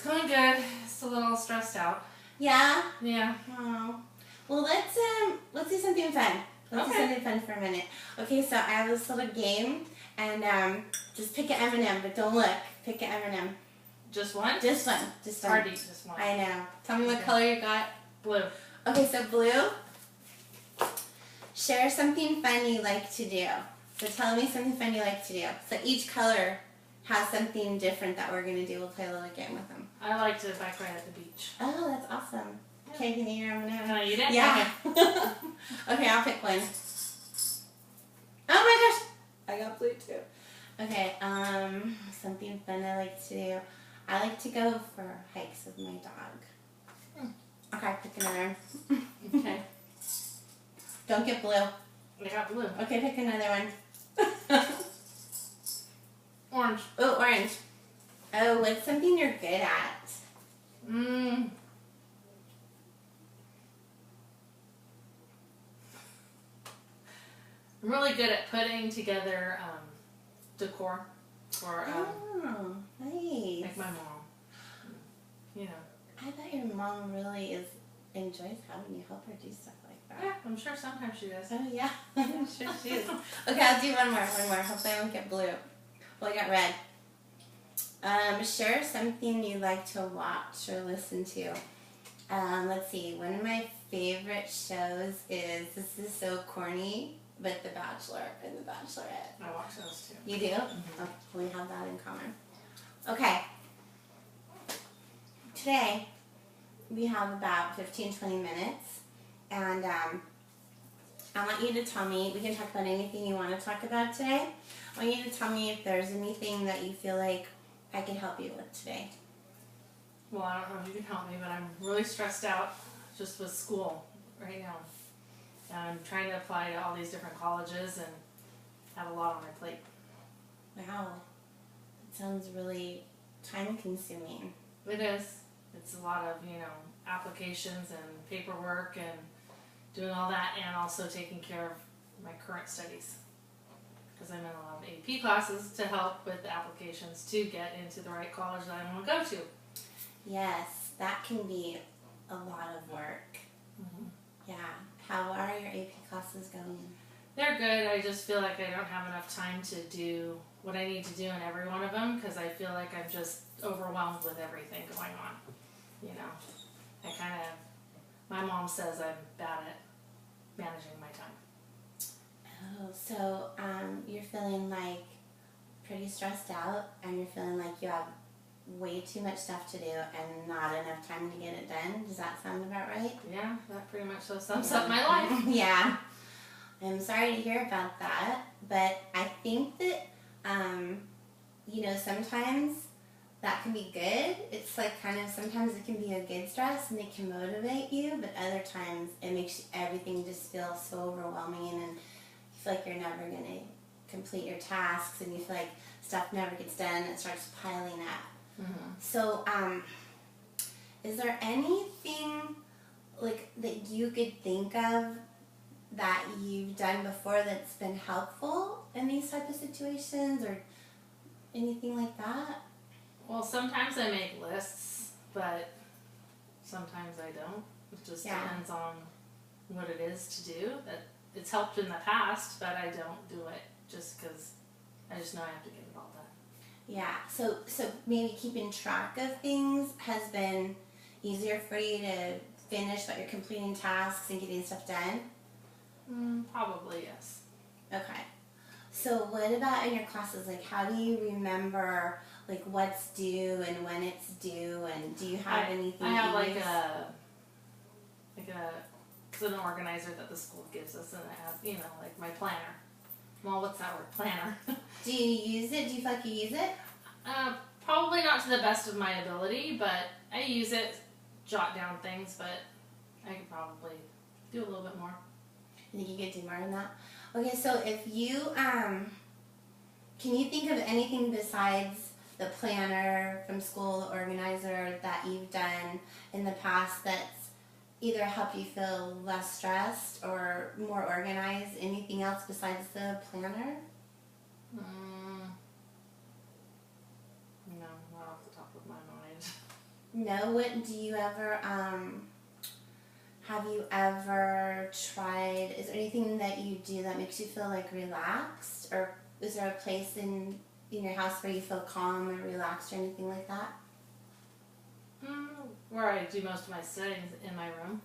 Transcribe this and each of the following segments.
going good. Just a little stressed out. Yeah? Yeah. Oh. Well, let's do something fun. Let's do something fun for a minute. Okay, so I have this little game, and just pick an M&M, but don't look. Pick an M&M. Just one? Just one. Just one. Hard to eat just one. I know. Tell me what color you got. Blue. Okay, so blue. Share something fun you like to do. So tell me something fun you like to do. So each color has something different that we're going to do. We'll play a little game with them. I like to bike ride at the beach. Oh, that's awesome. Okay, can you eat your M&M? Can I eat it? Yeah. Okay, I'll pick one. Oh my gosh! I got blue too. Okay, something fun I like to do. I like to go for hikes with my dog. Okay, pick another one. Okay. Don't get blue. I got blue. Okay, pick another one. Orange. Oh, orange. Oh, what's something you're good at? I'm really good at putting together decor for Oh, nice. like my mom. You know. I bet your mom really enjoys having you help her do stuff like that. Yeah, I'm sure sometimes she does. Oh, yeah. I'm sure she is. Okay, I'll do one more. Hopefully I won't get blue. Well, I got red. Share something you like to watch or listen to. Let's see. One of my favorite shows is, this is so corny, but The Bachelor and The Bachelorette. I watch those too. You do? Mm-hmm. Oh, we have that in common. Okay. Today, we have about 15-20 minutes, and I want you to tell me, we can talk about anything you want to talk about today. I want you to tell me if there's anything that you feel like I can help you with today. Well, I don't know if you can help me, but I'm really stressed out just with school right now. And I'm trying to apply to all these different colleges and have a lot on my plate. Wow. It sounds really time-consuming. It is. It's a lot of, applications and paperwork and doing all that, and also taking care of my current studies. Because I'm in a lot of AP classes to help with the applications to get into the right college that I want to go to. Yes, that can be a lot of work. Mm-hmm. Yeah. How are your AP classes going? They're good. I just feel like I don't have enough time to do what I need to do in every one of them, because I feel like I'm just overwhelmed with everything going on. My mom says I'm bad at managing my time. Oh, so you're feeling like pretty stressed out, and you're feeling like you have way too much stuff to do and not enough time to get it done. Does that sound about right? Yeah, that pretty much so sums up my life. Yeah. I'm sorry to hear about that, but I think that, sometimes that can be good. It's like sometimes it can be a good stress and it can motivate you, but other times it makes everything just feel so overwhelming, and you feel like you're never going to complete your tasks, and you feel like stuff never gets done. It starts piling up. Mm-hmm. So, is there anything that you could think of that you've done before that's been helpful in these type of situations, or anything like that? Well, sometimes I make lists, but sometimes I don't. It just depends on what it is to do. That it's helped in the past, but I don't do it just because I just know I have to get it all done. Yeah, so maybe keeping track of things has been easier for you to finish what you're completing tasks and getting stuff done? Probably, yes. Okay. So what about in your classes? How do you remember what's due and when it's due, and do you have anything? I have it's an organizer that the school gives us, and I have, my planner. Well, what's that word? Planner. Do you use it? Do you feel like you use it? Probably not to the best of my ability, but I use it, jot down things, but I could probably do a little bit more. I think you could do more than that. Okay, so if you, can you think of anything besides the planner from school, the organizer, that you've done in the past that's either helped you feel less stressed or more organized? Anything else besides the planner? No, not off the top of my mind. No, what do you ever have you ever tried, is there anything that you do that makes you feel like relaxed, or is there a place in your house where you feel calm or relaxed or anything like that? Where I do most of my studies in my room.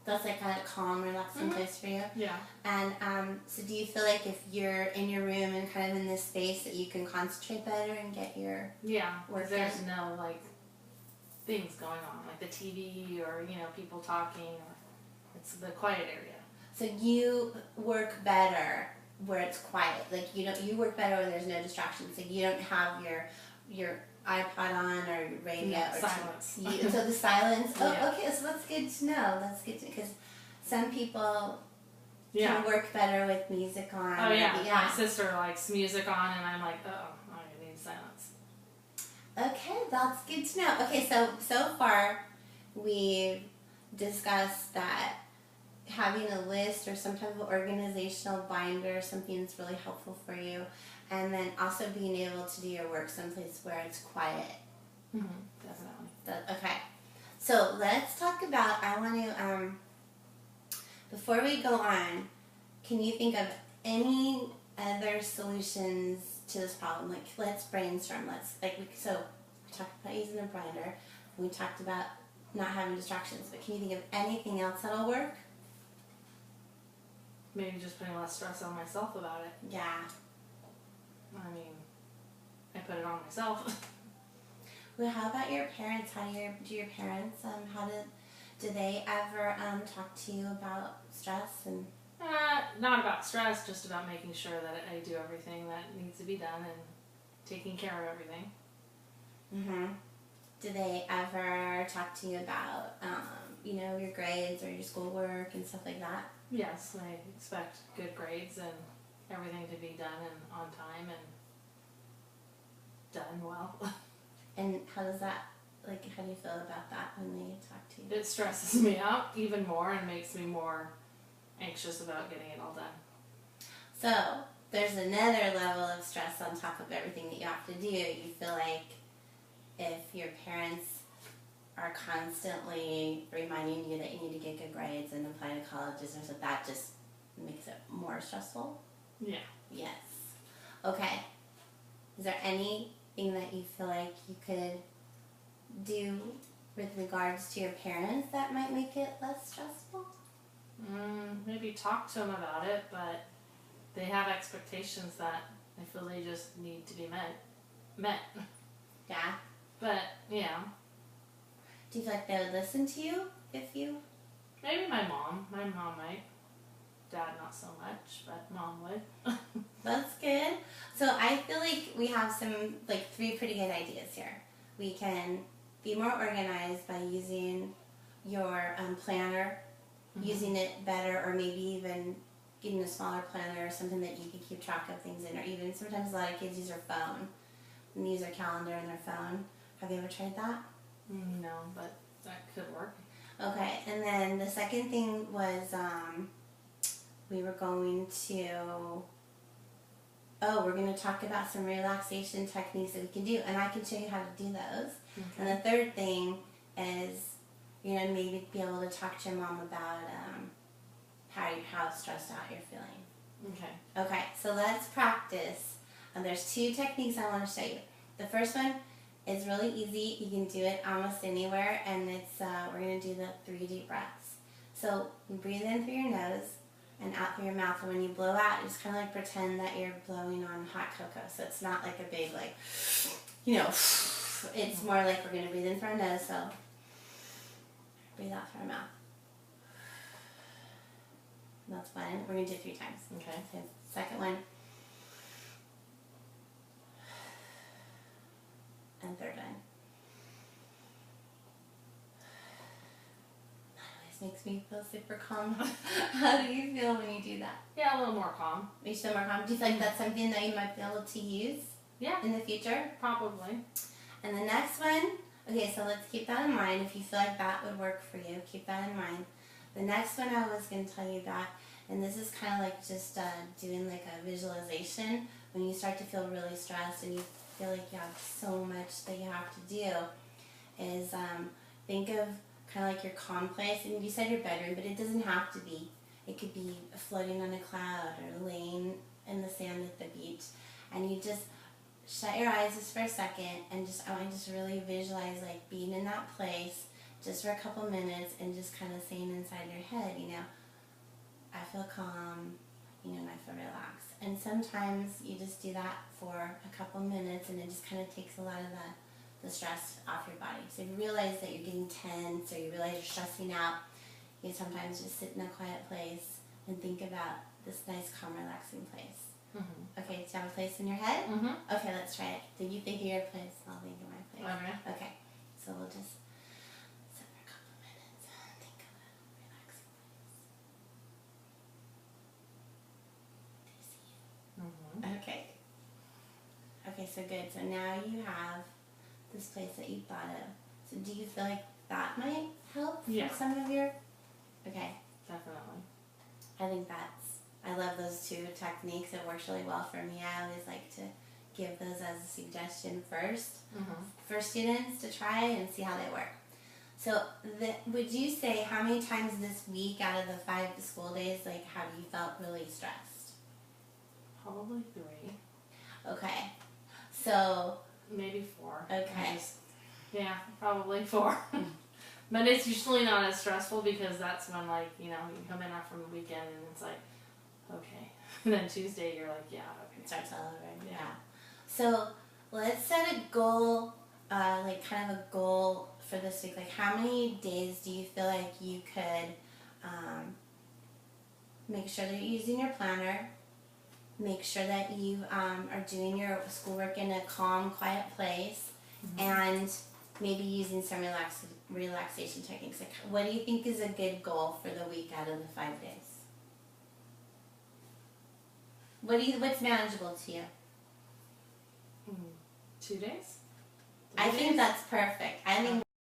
That's like a calm, relaxing place for you? Yeah. And so do you feel like if you're in your room and kind of in this space that you can concentrate better and get your work because there's done? no like things going on, like the TV or people talking, or it's the quiet area. So you work better where it's quiet. Like you work better where there's no distractions. Like you don't have your iPod on or your radio or silence. So the silence. Oh, Yeah. okay. So that's good to know. That's good to, because some people Yeah. can work better with music on. Oh yeah. Maybe, My sister likes music on, and I'm like, oh, I need silence. Okay, that's good to know. Okay, so far we've discussed that having a list or some type of organizational binder, something that's really helpful for you, and then also being able to do your work someplace where it's quiet. Definitely. Okay, so let's talk about, I want to, before we go on, can you think of any other solutions to this problem? Like, let's brainstorm. So we talked about using a binder. We talked about not having distractions, but can you think of anything else that'll work? Maybe just putting less stress on myself about it. Yeah. I mean, I put it on myself. Well, how about your parents? Do your parents, did they ever talk to you about stress and? Not about stress, just about making sure that I do everything that needs to be done and taking care of everything. Did they ever talk to you about, your grades or your schoolwork and stuff like that? Yes, I expect good grades and everything to be done and on time and done well. And how do you feel about that when they talk to you? It stresses me out even more and makes me more anxious about getting it all done. So, there's another level of stress on top of everything that you have to do. You feel like if your parents are constantly reminding you that you need to get good grades and apply to colleges, or so that just makes it more stressful? Yeah. Yes. Okay. Is there anything that you feel like you could do with regards to your parents that might make it less stressful? Maybe talk to them about it, but they have expectations that I feel they just need to be met. Yeah. But, yeah. Do you feel like they would listen to you if you... Maybe my mom. My mom might. Dad not so much, but Mom would. That's good. So I feel like we have three pretty good ideas here. We can be more organized by using your planner, using it better, or maybe even getting a smaller planner or something that you can keep track of things in, or even sometimes a lot of kids use their phone and use their calendar in their phone. Have you ever tried that? No, but that could work. Okay, and then the second thing was we're going to talk about some relaxation techniques that we can do, and I can show you how to do those. Okay. And the third thing is, maybe be able to talk to your mom about how stressed out you're feeling. Okay. Okay, so let's practice. There's two techniques I want to show you. The first one is really easy. You can do it almost anywhere, and it's we're going to do the 3 deep breaths. So you breathe in through your nose and out through your mouth, and when you blow out, you just kind of pretend that you're blowing on hot cocoa. So it's not like a big it's more like we're going to breathe in through our nose, so breathe out through our mouth. That's one. We're going to do it 3 times. Okay. So second one. And third one. That always makes me feel super calm. How do you feel when you do that? Yeah, a little more calm. Are you still more calm? Do you feel like that's something that you might be able to use in the future? Probably. And the next one, okay, so let's keep that in mind. If you feel like that would work for you, keep that in mind. The next one I was going to tell you about, and this is kind of like just doing like a visualization when you start to feel really stressed and you feel like you have so much that you have to do, is think of kind of like your calm place. And you said your bedroom, but it doesn't have to be. It could be floating on a cloud or laying in the sand at the beach. And you just shut your eyes just for a second and just, I want you to just really visualize like being in that place just for a couple minutes and just kind of saying inside your head, you know, I feel calm, you know, and I feel relaxed. And sometimes you just do that for a couple minutes and it just kind of takes a lot of the stress off your body. So if you realize that you're getting tense or you realize you're stressing out, you sometimes just sit in a quiet place and think about this nice, calm, relaxing place. Mm-hmm. Okay, do you have a place in your head? Mm-hmm. Okay, let's try it. Did you think of your place? I'll think of my place. Okay. Okay, so we'll just sit for a couple minutes and think of a relaxing place. Do you see it? Mm-hmm. Okay. Okay, so good. So now you have this place that you thought of. So do you feel like that might help Yeah. with some of your... Okay. Definitely. I think I love those two techniques. It works really well for me. I always like to give those as a suggestion first Mm-hmm. for students to try and see how they work. So would you say how many times this week out of the 5 school days, like, have you felt really stressed? Probably 3. Okay. So, Maybe 4. okay. Yeah, probably 4. But it's usually not as stressful because that's when, like, you know, you come in after the weekend and it's like, okay. And then Tuesday you're like, yeah, okay. It starts all over. Yeah. So let's set a goal, like kind of a goal for this week. Like how many days do you feel like you could make sure that you're using your planner, make sure that you are doing your schoolwork in a calm, quiet place, and maybe using some relaxation techniques. Like, what do you think is a good goal for the week out of the 5 days? What's manageable to you? 2 days? I think that's perfect. I think